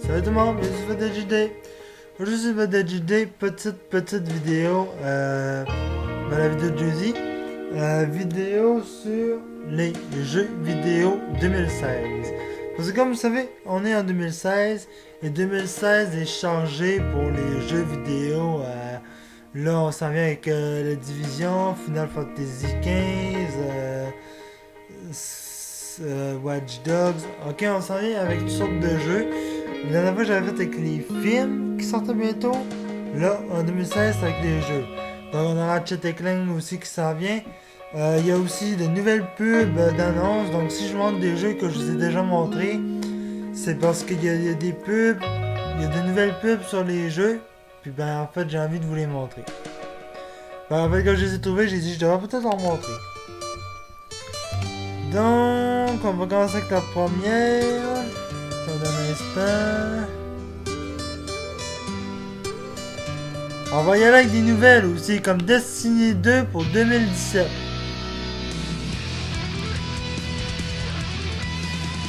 Salut tout le monde, je suis VDJD. Aujourd'hui c'est VDJD, petite vidéo, la vidéo de jeudi. Vidéo sur les jeux vidéo 2016. Parce que comme vous savez, on est en 2016 et 2016 est chargé pour les jeux vidéo. Là on s'en vient avec la Division, Final Fantasy XV, Watch Dogs. Ok, on s'en vient avec toutes sortes de jeux. La dernière fois j'avais fait avec les films qui sortent bientôt. Là en 2016 c'est avec les jeux. Donc on aura Ratchet & Clank aussi qui s'en vient. Il y a aussi de nouvelles pubs d'annonces. Donc si je montre des jeux que je vous ai déjà montrés, c'est parce qu'il y a des pubs, il y a de nouvelles pubs sur les jeux. Puis ben en fait j'ai envie de vous les montrer. Ben en fait quand je les ai trouvés, j'ai dit je devrais peut-être en montrer. Donc on va commencer avec la première. Attendez un instant. On va y aller avec des nouvelles aussi, comme Destiny 2 pour 2017.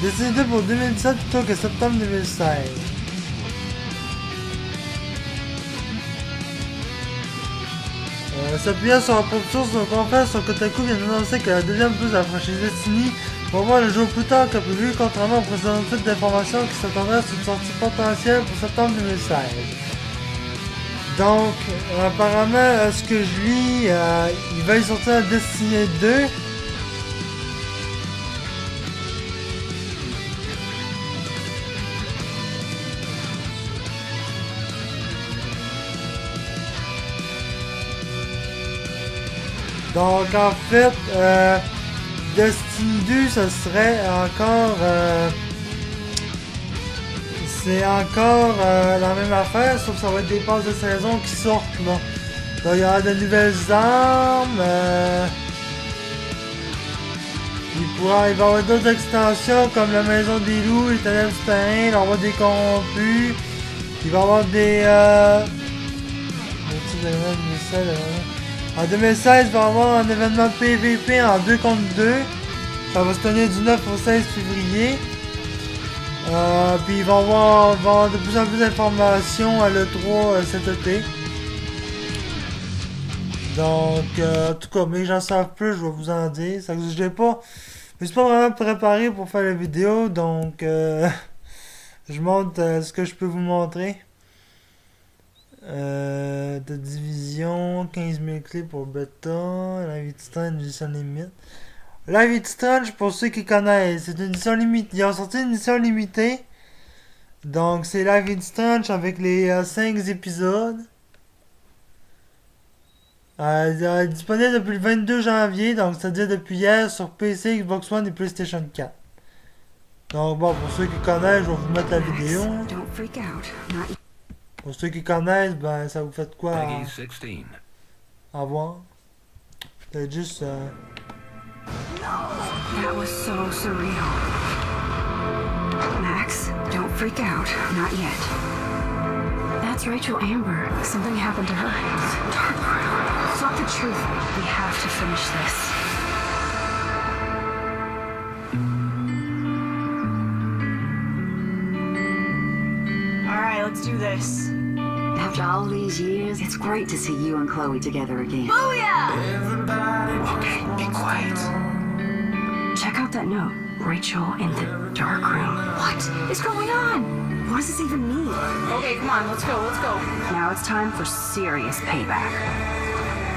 Destiny 2 pour 2017 plutôt que septembre 2016. S'appuyant sur la production de son confrère sur Kotaku vient d'annoncer que la deuxième plus de la franchise Destiny va voir le jour plus tard que prévu, contrairement aux précédentes fuites d'informations qui s'attendaient sur une sortie potentielle pour septembre 2016. Donc, apparemment, ce que je lis, il va y sortir un Destiny 2. Donc, en fait, Destiny 2, ce serait encore... c'est encore la même affaire, sauf que ça va être des passes de saison qui sortent là. Donc il y aura de nouvelles armes. Il va y avoir d'autres extensions comme la maison des loups, l'éternel souterrain, il va y avoir des corrompus. Il va y avoir des... En 2016, il va y avoir un événement PVP en 2 contre 2. Ça va se tenir du 9 au 16 février. Puis il va y avoir de plus en plus d'informations à l'E3 cet été. Donc, en tout cas, mais j'en sais plus, je vais vous en dire. Ça que je l'ai pas. Je me suis pas vraiment préparé pour faire la vidéo, donc je montre ce que je peux vous montrer. De division, 15 000 clés pour bêta, la vie de Strange, une édition limite. La vie de Strange, pour ceux qui connaissent, c'est une édition limitée. Ils ont sorti une édition limitée. Donc c'est la vie de Strange avec les 5 épisodes. Disponible depuis le 22 janvier, donc c'est-à-dire depuis hier sur PC, Xbox One et PlayStation 4. Donc bon, pour ceux qui connaissent, je vais vous mettre la vidéo. Pour ceux qui connaissent, ben ça vous fait quoi à voir. Peut-être juste... That was so surreal. Max, don't freak out. Not yet. That's Rachel Amber. Something happened to her. It's not the truth. We have to finish this. Alright, let's do this. After all these years, it's great to see you and Chloe together again. Booyah! Okay, be quiet. Check out that note. Rachel in the dark room. What is going on? What does this even mean? Okay, come on, let's go. Now it's time for serious payback.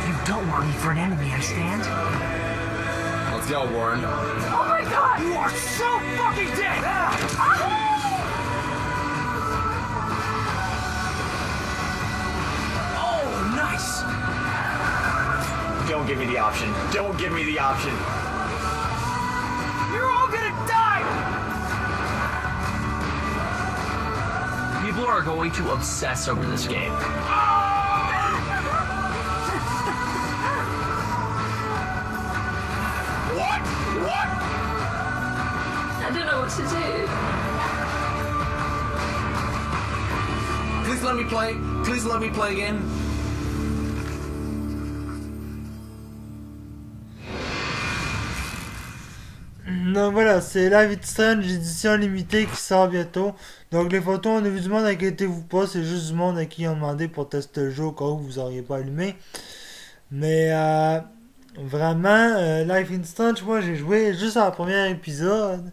You don't want me for an enemy, understand? Let's go, Warren. Oh my god! You are so fucking dead! Oh, nice! Don't give me the option. Don't give me the option. You're all gonna die! People are going to obsess over this game. What? I don't know what to do. Please let me play. Please let me play again. Donc voilà, c'est Life is Strange édition limitée qui sort bientôt. Donc les photos, on a vu du monde, inquiétez-vous pas, c'est juste du monde à qui ils ont demandé pour tester le jeu au cas où vous auriez pas allumé. Mais vraiment, Life is Strange, moi j'ai joué juste à la première épisode.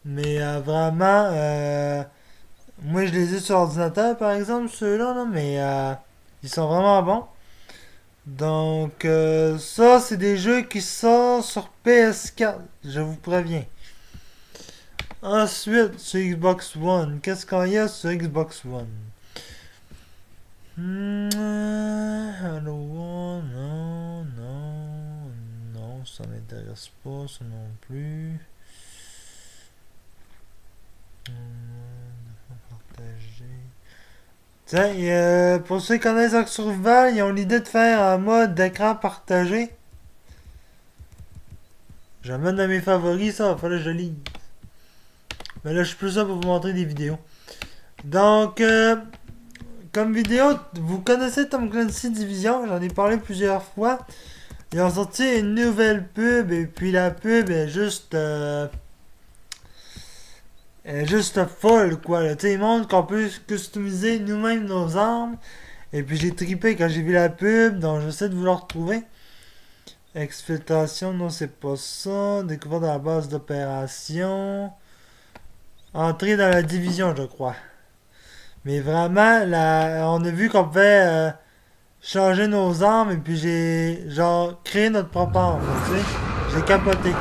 Mais vraiment, moi je les ai sur ordinateur par exemple, ceux-là, là, mais ils sont vraiment bons. Donc ça c'est des jeux qui sortent sur PS4, je vous préviens. Ensuite sur Xbox One, qu'est-ce qu'on y a sur Xbox One? Halo One, non, ça m'intéresse pas, ça non plus. Tiens, pour ceux qui connaissent Ark Survival, ils ont l'idée de faire un mode d'écran partagé. J'amène dans mes favoris, ça va falloir que je lise. Mais là, je suis plus là pour vous montrer des vidéos. Donc, comme vidéo, vous connaissez Tom Clancy Division, j'en ai parlé plusieurs fois. Ils ont sorti une nouvelle pub, et puis la pub est juste folle, quoi. Tu sais, ils montrent qu'on peut customiser nous-mêmes nos armes. Et puis j'ai trippé quand j'ai vu la pub, donc j'essaie de vous la retrouver. Exfiltration, non, c'est pas ça. Découverte dans la base d'opération. Entrée dans la division, je crois. Mais vraiment, on a vu qu'on pouvait changer nos armes, et puis j'ai, genre, créé notre propre arme, tu sais. J'ai capoté.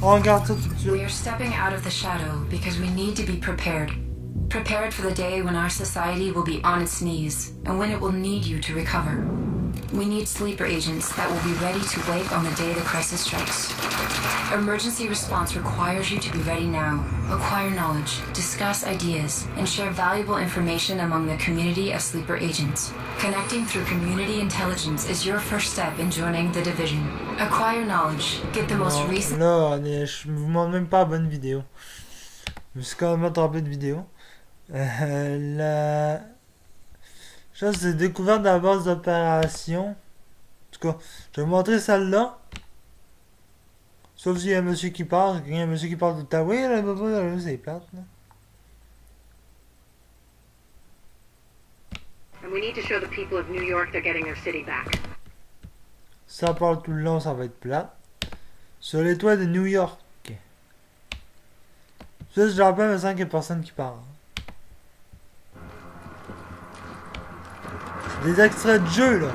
On regarde ça tout de suite. We are stepping out of the shadow because we need to be prepared. Prepared for the day when our society will be on its knees and when it will need you to recover. We need sleeper agents that will be ready to wake on the day the crisis strikes. Emergency response requires you to be ready now. Acquire knowledge, discuss ideas, and share valuable information among the community of sleeper agents. Connecting through community intelligence is your first step in joining the division. Acquire knowledge, get the most recent... Là, je vous montre même pas la bonne vidéo. Je me suis quand même trompé de vidéo. La chose, c'est découverte dans la base d'opération. En tout cas, je vais vous montrer celle-là. Sauf s'il y a un monsieur qui parle. Il y a un monsieur qui parle tout le temps. Oui, là, c'est plate, là. And we need to show the people of New York they're getting their city back. Ça parle tout le long, ça va être plate. Sur les toits de New York. Ça, je rappelle, il me semble qu'il y a personne qui parle. Des extraits de jeu, là.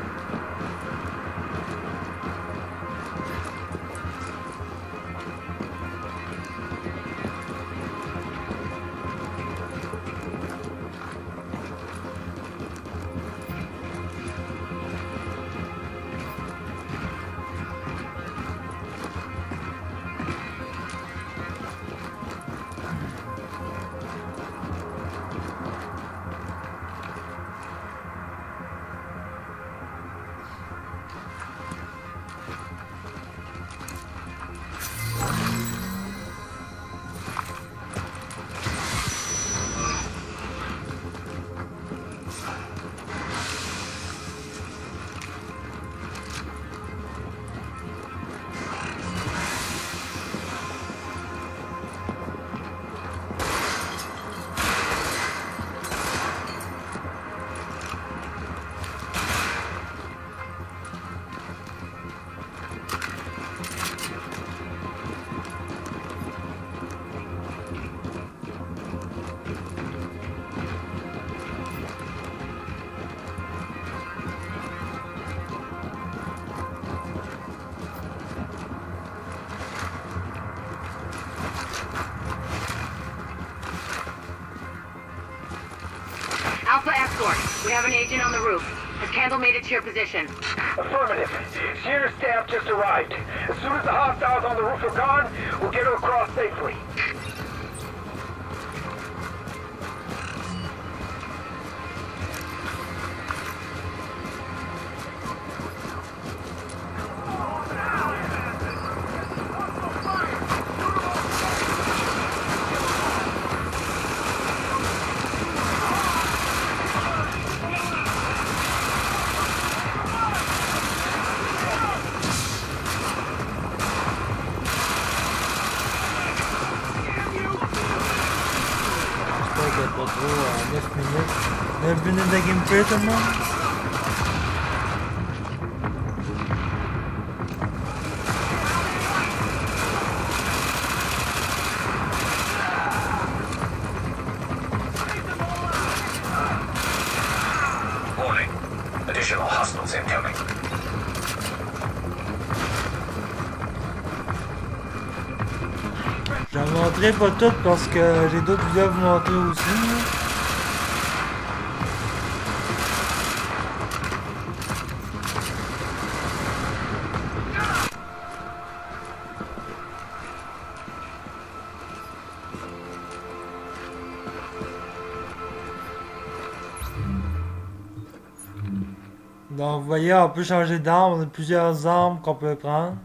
Alpha Escort, we have an agent on the roof. Has Candle made it to your position? Affirmative. Senior staff just arrived. As soon as the hostiles on the roof are gone, we'll get her across safely. peut-être pas trop à 9 minutes. 9 minutes de gameplay tout le monde. Warning. Additional hostiles incoming. Je vais vous montrer pas toutes parce que j'ai d'autres vidéos à vous montrer aussi. Donc vous voyez, on peut changer d'arme, on a plusieurs armes qu'on peut prendre.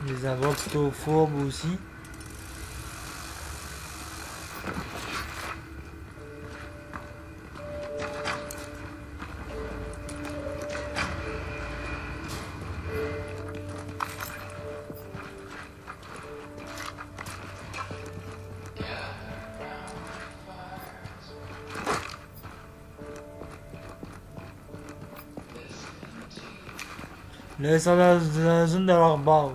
Les endroits plutôt fourbes aussi. Là, ils sont dans la zone de leur base.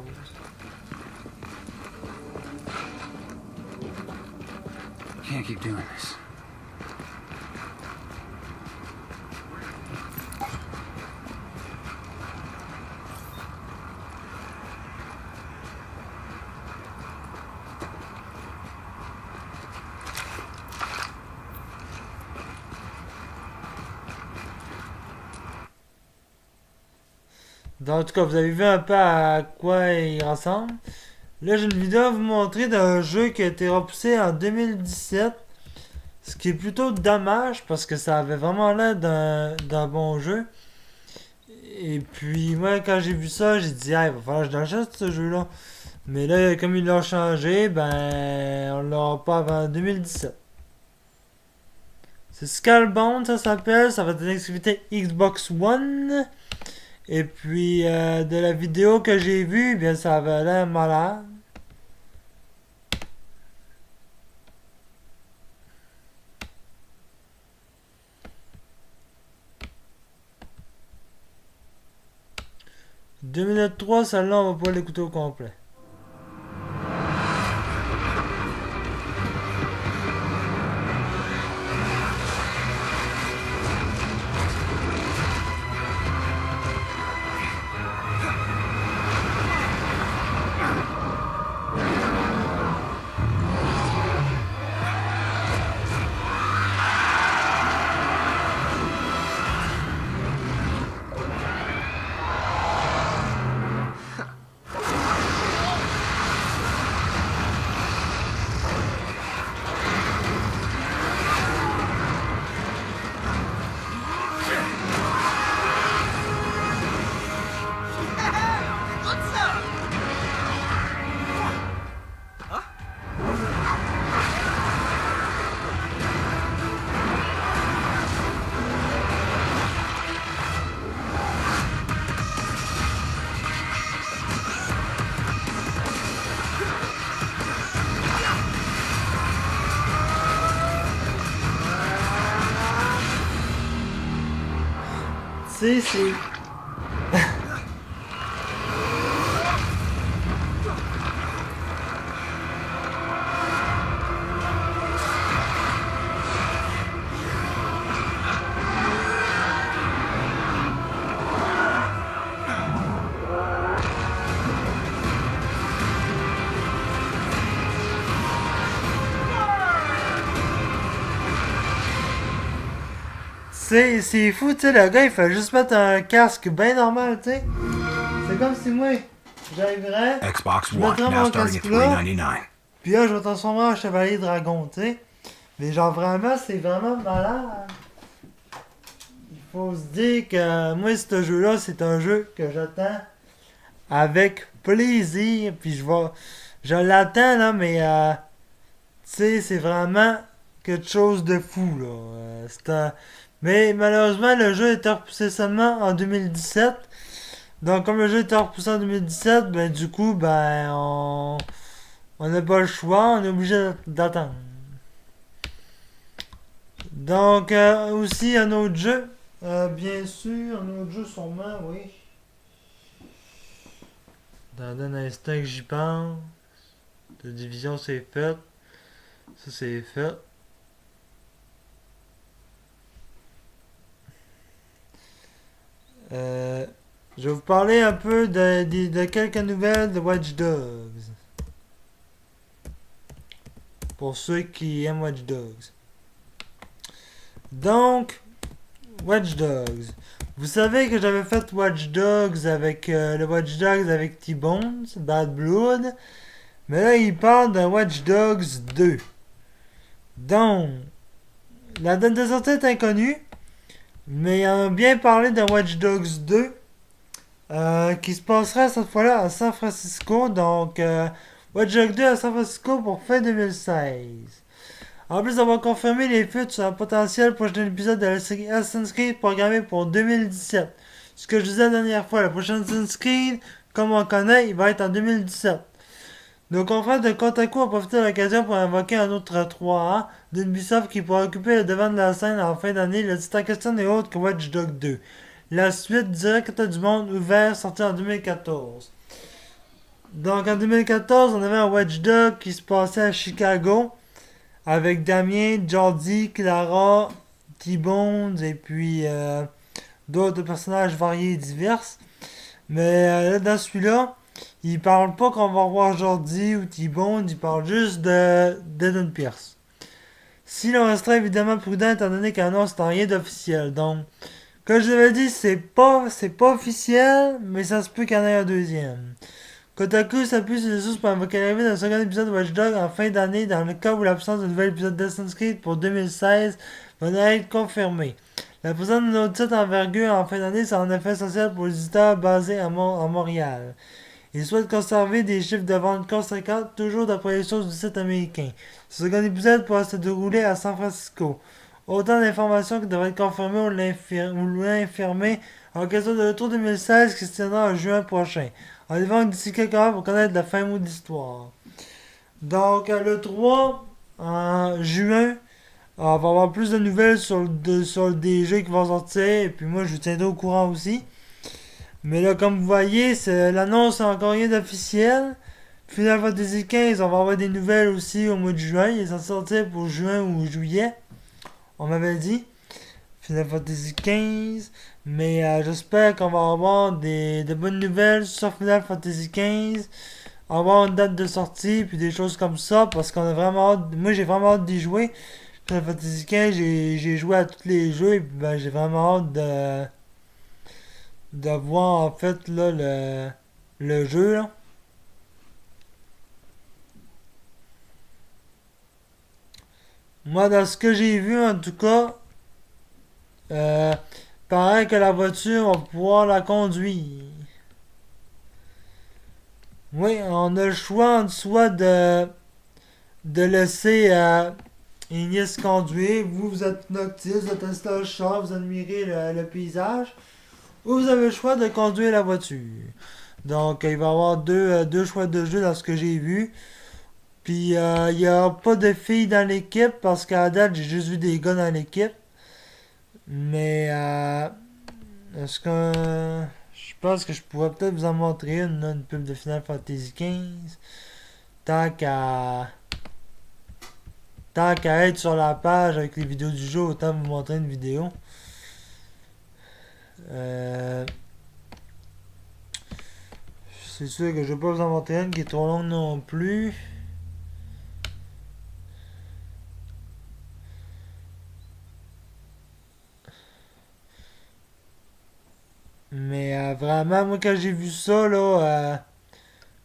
Can't keep doing this. Donc, en tout cas, vous avez vu un peu à quoi il ressemble. Là, j'ai une vidéo à vous montrer d'un jeu qui a été repoussé en 2017. Ce qui est plutôt dommage parce que ça avait vraiment l'air d'un bon jeu. Et puis, moi, quand j'ai vu ça, j'ai dit, ah, il va falloir que je l'achète ce jeu-là. Mais là, comme ils l'ont changé, ben, on l'aura pas avant 2017. C'est Skullbound, ça s'appelle. Ça va être une activité Xbox One. Et puis, de la vidéo que j'ai vue, bien, ça avait l'air malade. Deux minutes 3, celle-là, on va pas l'écouter au complet. C'est... C'est fou, tu sais, le gars il fait juste mettre un casque bien normal, tu sais. C'est comme si moi, j'arriverais, je mettrais mon casque là, puis là je vais transformer en chevalier dragon, tu sais. Mais genre vraiment, c'est vraiment malade. Il faut se dire que moi, ce jeu-là, c'est un jeu que j'attends avec plaisir. Puis je l'attends, là, mais tu sais, c'est vraiment quelque chose de fou, là. Mais malheureusement, le jeu était repoussé seulement en 2017. Donc, comme le jeu était repoussé en 2017, ben du coup, ben on n'a pas le choix, on est obligé d'attendre. Donc, aussi un autre jeu. Bien sûr, un autre jeu sûrement, oui. Dans un instant que j'y pense. De division, c'est fait. Ça, c'est fait. Je vais vous parler un peu de quelques nouvelles de Watch Dogs. Pour ceux qui aiment Watch Dogs. Donc, Watch Dogs. Vous savez que j'avais fait Watch Dogs avec le Watch Dogs avec T-Bones, Bad Blood. Mais là, il parle d'un Watch Dogs 2. Donc, la date de sortie est inconnue. Mais il a bien parlé d'un Watch Dogs 2 qui se passera cette fois-là à San Francisco. Donc, Watch Dogs 2 à San Francisco pour fin 2016. En plus d'avoir confirmé les fuites sur un potentiel prochain épisode de la série Assassin's Creed programmé pour 2017. Ce que je disais la dernière fois, la prochaine Assassin's Creed, comme on connaît, il va être en 2017. Nos confrères de Kotaku ont profité de l'occasion pour invoquer un autre 3A d'Ubisoft qui pourra occuper le devant de la scène en fin d'année. Le titre en question n'est autre que Watch Dogs 2. La suite directe du monde ouvert sortie en 2014. Donc en 2014, on avait un Watch Dogs qui se passait à Chicago avec Damien, Jordi, Clara, T-Bones et puis d'autres personnages variés et divers. Mais là, dans celui-là, il parle pas qu'on va revoir Jordi ou T-Bones, il parle juste d'Eden Pierce. Si l'on resterait évidemment prudent étant donné qu'un nom c'est rien d'officiel. Donc, comme je l'avais dit, c'est pas officiel, mais ça se peut qu'il y en ait un deuxième. Kotaku s'appuie sur les sources pour invoquer l'arrivée d'un second épisode de Watch Dogs en fin d'année dans le cas où l'absence d'un nouvel épisode d'Assassin's Creed pour 2016 va être confirmée. La présence d'un autre titre envergure en fin d'année c'est en effet essentiel pour les éditeurs basés à Montréal. Ils souhaitent conserver des chiffres de vente conséquents, toujours d'après les sources du site américain. Ce second épisode pourra se dérouler à San Francisco. Autant d'informations qui devraient être confirmées ou l'infirmer en question de retour 2016 qui se tiendra en juin prochain. On évoque d'ici quelques heures pour connaître la fin mot d'histoire. Donc, le 3 en juin, on va avoir plus de nouvelles sur des jeux qui vont sortir. Et puis moi, je vous tiendrai au courant aussi. Mais là, comme vous voyez, l'annonce n'a encore rien d'officiel. Final Fantasy XV, on va avoir des nouvelles aussi au mois de juin. Il est censé sortir pour juin ou juillet. On m'avait dit. Final Fantasy XV. Mais j'espère qu'on va avoir de bonnes nouvelles sur Final Fantasy XV. Avoir une date de sortie, puis des choses comme ça. Parce qu'on a vraiment hâte. Moi, j'ai vraiment hâte d'y jouer. Final Fantasy XV, j'ai joué à tous les jeux. Et puis, ben, j'ai vraiment hâte de voir en fait là le jeu là. Moi dans ce que j'ai vu en tout cas paraît que la voiture on va pouvoir la conduire. Oui, on a le choix entre soit de laisser Ignis conduire, vous êtes Noctis, vous êtes installé le char, vous admirez le paysage. Ou vous avez le choix de conduire la voiture. Donc, il va y avoir deux choix de jeu dans ce que j'ai vu. Puis, il n'y a pas de filles dans l'équipe parce qu'à la date, j'ai juste vu des gars dans l'équipe. Mais, est-ce que... je pense que je pourrais peut-être vous en montrer une pub de Final Fantasy XV. Tant qu'à être sur la page avec les vidéos du jeu, autant vous montrer une vidéo. C'est sûr que je vais pas vous en montrer une qui est trop longue non plus. Mais vraiment, moi quand j'ai vu ça là,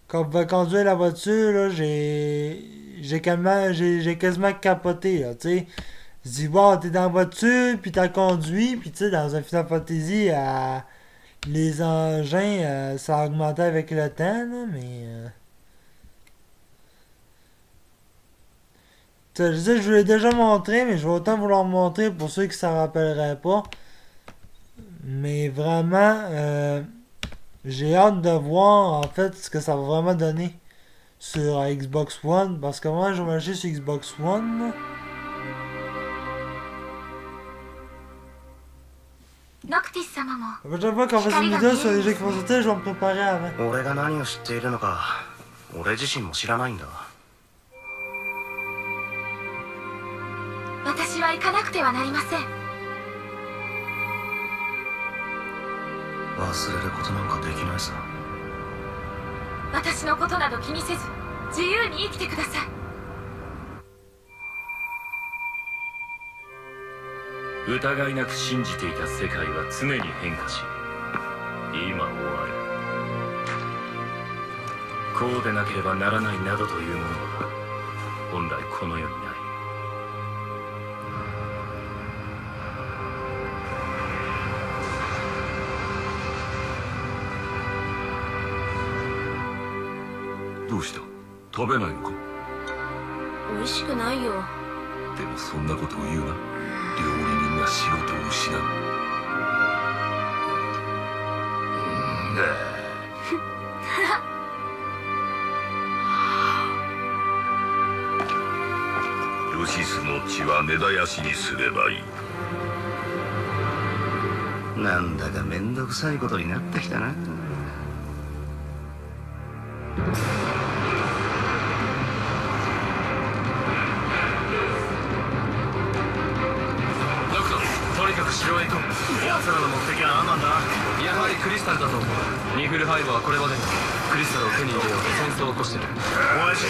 quand on va conduire la voiture là, j'ai quasiment capoté là, tu sais. Je dis, wow, t'es dans la voiture, puis t'as conduit, puis tu sais, dans un Final Fantasy, les engins, ça augmentait avec le temps, là, mais... je sais, je vous l'ai déjà montré, mais je vais autant vous le montrer pour ceux qui s'en rappelleraient pas. Mais vraiment, j'ai hâte de voir, en fait, ce que ça va vraiment donner sur Xbox One, parce que moi, je vais m'acheter sur Xbox One, là. ノクティス様も La prochaine fois qu'on fait une vidéo sur les jeux qui vont sortir, je vais me préparer avant. 俺が何を知っているのか俺自身も知らないんだ。私は行かなくてはなりません。忘れることなんかできないさ。私のことなど気にせず自由に生きてください。疑いなく信じていた世界は常に変化し、今もある。こうでなければならないなどというものは本来この世にない。どうした？食べないのか？美味しくないよ。でもそんなことを言うな。料理人が仕事を失う。ルシスの血は根絶やしにすればいい。なんだかめんどくさいことになってきたな。城へ行こう。奴らの目的は何なんだ？やはりクリスタルだと思う。ニフルハイブはこれまでにクリスタルを手に入れようと戦争を起こしてる。おやじ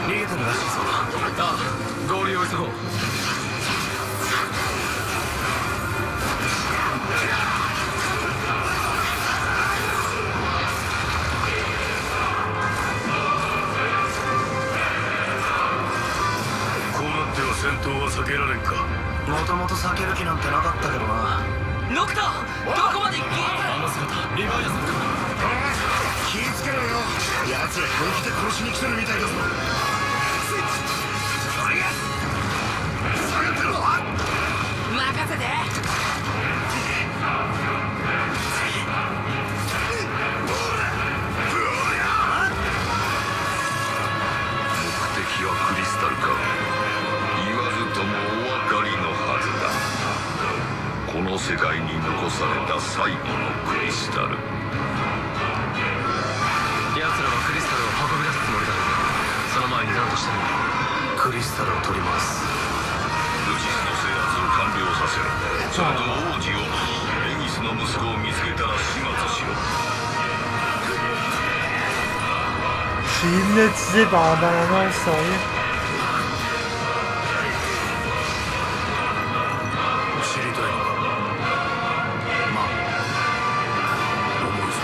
逃げてるらしいぞ。ああ、合流を急ごう。こうなっては戦闘は避けられんか。もともと避ける気なんてなかったけどな。ノクタどこまで行け。あの姿リヴァイアさんか。気ぃつけろよ。奴ら本気で殺しに来てるみたいだぞ。下がってろ。任せて。目的はクリスタルか。言わずともお分かりのはずだ。この世界に残された最後のクリスタル。奴らはクリスタルを運び出すつもりだ。その前に何としてもクリスタルを取ります。ルシスの制圧を完了させろ。その後王子をエギスの息子を見つけたら始末しろ。 Je suis hypnotisé par la bande-annonce, sérieux. 知りたいのか。まあ重いぞ。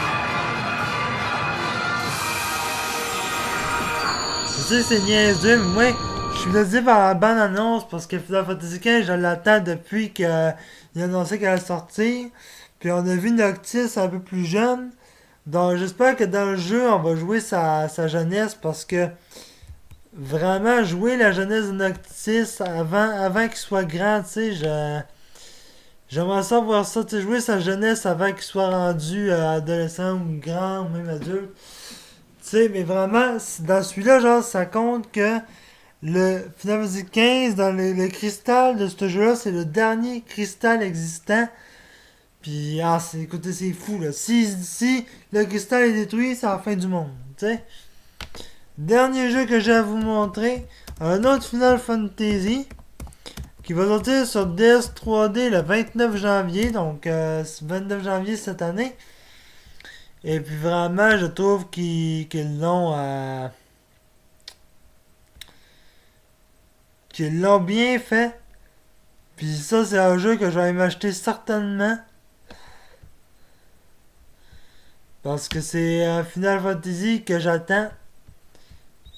Je sais, c'est niaiseux, mais moi, je suis hypnotisé par la bande-annonce parce que Final Fantasy XV, je l'attends depuis qu'il a annoncé qu'elle allait sortir. Puis on a vu Noctis un peu plus jeune. Donc j'espère que dans le jeu, on va jouer sa jeunesse parce que vraiment jouer la jeunesse de Noctis avant qu'il soit grand, tu sais, j'aimerais savoir ça, tu sais, jouer sa jeunesse avant qu'il soit rendu adolescent ou grand ou même adulte. Tu sais, mais vraiment, dans celui-là, genre, ça compte que le Final Fantasy XV, dans le cristal de ce jeu-là, c'est le dernier cristal existant. Puis, écoutez, c'est fou, là. Si le cristal est détruit, c'est la fin du monde, tu sais. Dernier jeu que j'ai à vous montrer, un autre Final Fantasy, qui va sortir sur DS 3D le 29 janvier, donc 29 janvier cette année. Et puis vraiment, je trouve qu'ils l'ont bien fait. Puis ça, c'est un jeu que je vais m'acheter certainement. Parce que c'est un Final Fantasy que j'attends.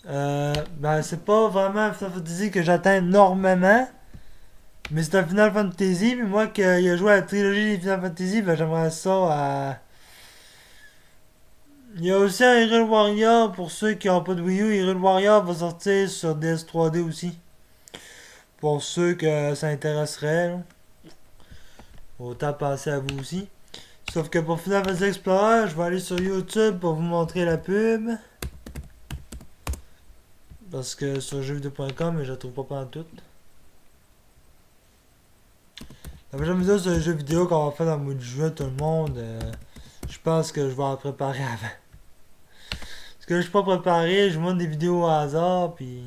Ben, c'est pas vraiment un Final Fantasy que j'attends énormément. Mais c'est un Final Fantasy, puis moi qui a joué à la trilogie des Final Fantasy, ben j'aimerais ça à... Il y a aussi un Hyrule Warrior, pour ceux qui n'ont pas de Wii U, Hyrule Warrior va sortir sur DS3D aussi. Pour ceux que ça intéresserait, là. Autant passer à vous aussi. Sauf que pour Final Fantasy Explorer, je vais aller sur YouTube pour vous montrer la pub. Parce que sur jeuxvideo.com, je la trouve pas pantoute. La prochaine vidéo sur les jeux vidéo qu'on va faire dans le mois de juin, tout le monde, je pense que je vais en préparer avant. Parce que je suis pas préparé, je vous montre des vidéos au hasard, puis...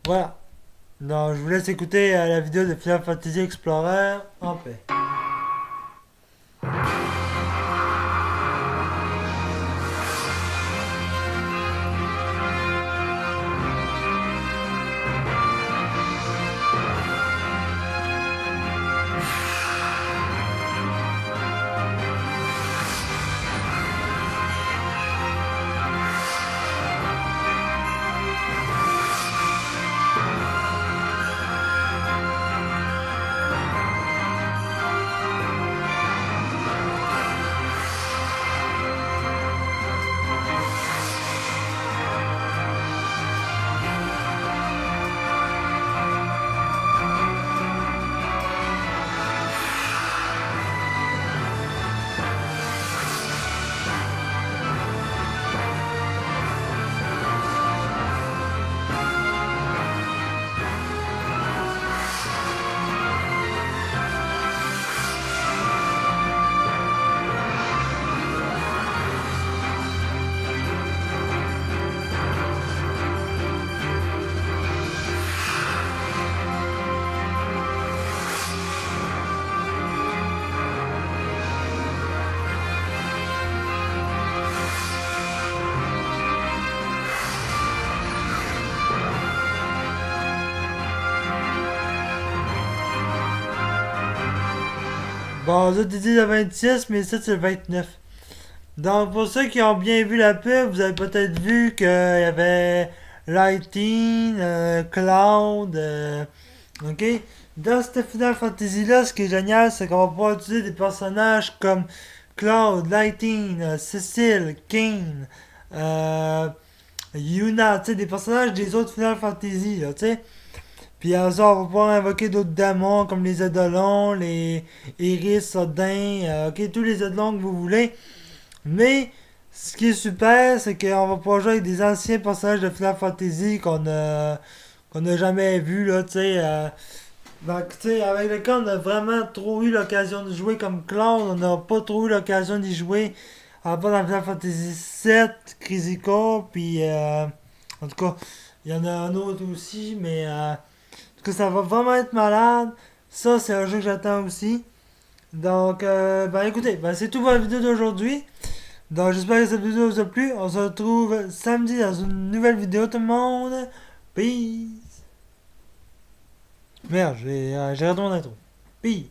Voilà. Donc, je vous laisse écouter la vidéo de Final Fantasy Explorer en paix. Bon, ça t'es dit le 26, mais ça c'est le 29. Donc pour ceux qui ont bien vu la pub, vous avez peut-être vu qu'il y avait Lightning, Cloud, ok? Dans cette Final Fantasy là, ce qui est génial, c'est qu'on va pouvoir utiliser des personnages comme Cloud, Lightning, Cecil, Kane, Yuna, tu sais, des personnages des autres Final Fantasy, là, tu sais. Puis à ça, on va pouvoir invoquer d'autres démons comme les Eidolons, les Iris, Odin, ok, tous les Eidolons que vous voulez. Mais ce qui est super, c'est qu'on va pouvoir jouer avec des anciens personnages de Final Fantasy qu'on a jamais vus, là, tu sais. Donc, tu sais, avec lequel on a vraiment trop eu l'occasion de jouer comme Cloud, on n'a pas trop eu l'occasion d'y jouer. À part dans Final Fantasy 7, Crazy Core, puis en tout cas, il y en a un autre aussi, mais que ça va vraiment être malade. Ça, c'est un jeu que j'attends aussi. Donc, ben écoutez, ben, c'est tout pour la vidéo d'aujourd'hui. Donc, j'espère que cette vidéo vous a plu. On se retrouve samedi dans une nouvelle vidéo, tout le monde. Peace. Merde, j'ai raté mon intro. Peace.